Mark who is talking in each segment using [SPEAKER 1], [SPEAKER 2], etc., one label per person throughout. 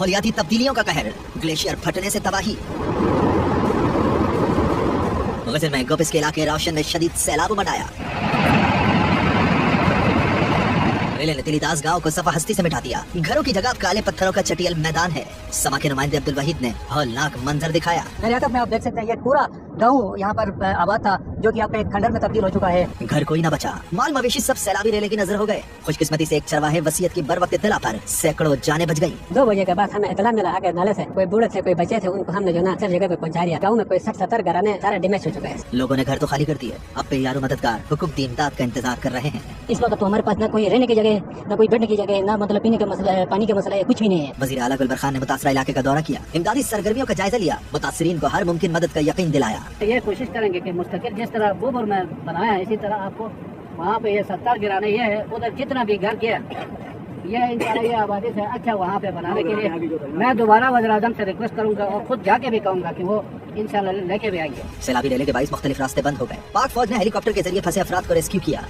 [SPEAKER 1] माहौलियाती तब्दीलियों का कहर, ग्लेशियर फटने से तबाही। गजल में गोपिस के इलाके रोशन में शदीद सैलाब मचाया। रेले ने तिलीदास गांव को सफा हस्ती से मिटा दिया। घरों की जगह काले पत्थरों का चटियल मैदान है। समा के नुमाइंदे अब्दुल वहीद ने हौलनाक मंजर दिखाया।
[SPEAKER 2] रियासत में आप देख सकते हैं, ये पूरा गांव यहाँ पर आबाद था, जो कि आपका एक खंडर में तब्दील हो चुका है।
[SPEAKER 1] घर कोई न बचा, माल मवेशी सब सैलाबी रेले की नजर हो गए। खुशकिस्मती से एक चरवाहे वसीयत की बर वक्त इत्तला पर सैकड़ों जाने बच गयी।
[SPEAKER 2] 2 बजे के बाद हमें इत्तला मिला कि नाले से कोई बूढ़े थे, कोई बच्चे थे, उनको हमने जो ना सर जगह पे पहुंचा दिया। गाँव में कोई 60-70 घराने सारे डैमेज हो चुके हैं।
[SPEAKER 1] लोगों ने घर तो खाली कर दिए, अब पे यारो मददगार हुकूमती इमदाद का इंतजार कर रहे हैं।
[SPEAKER 2] इस वक्त तो हमारे पास न कोई रहने की जगह, न कोई बैठने की जगह, न मतलब पीने का मसला है, पानी का मसला है, कुछ भी नहीं है।
[SPEAKER 1] वजीर आला गुलबर खान ने मुतासरा इलाके का दौरा किया, इमदादी सरगर्मियों का जायजा लिया, मुतासरीन को हर मुमकिन मदद का यकीन दिलाया।
[SPEAKER 2] ये कोशिश करेंगे कि मुस्तकिल जिस तरह बोबर में बनाया है, इसी तरह आपको वहाँ पे ये 70 गिराने ये है, उधर जितना भी घर किया ये इंशाल्लाह ये आबादी से अच्छा वहाँ पे बनाने के लिए मैं दोबारा वज़ीर आज़म से रिक्वेस्ट करूँगा और खुद जाके भी कहूँगा कि वो इंशाल्लाह लेके भी आएंगे।
[SPEAKER 1] सैलाबी रेले के बाईस मुख्तलिफ रास्ते बंद हो गए। पाक फौज ने हेलीकॉप्टर के जरिए फंसे अफराद को रेस्क्यू किया।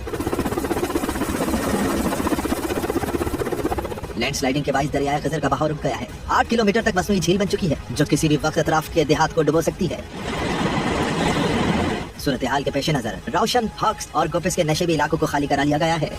[SPEAKER 1] लैंडस्लाइडिंग के बाईस दरियाए खजर का बहाव रुक गया है। 8 किलोमीटर तक मसनूई झील बन चुकी है, जो किसी भी वक्त अतराफ के देहात को डुबो सकती है। सूरत हाल के पेश नजर रोशन, हॉक्स और गोपिस के नशेबी इलाकों को खाली करा लिया गया है।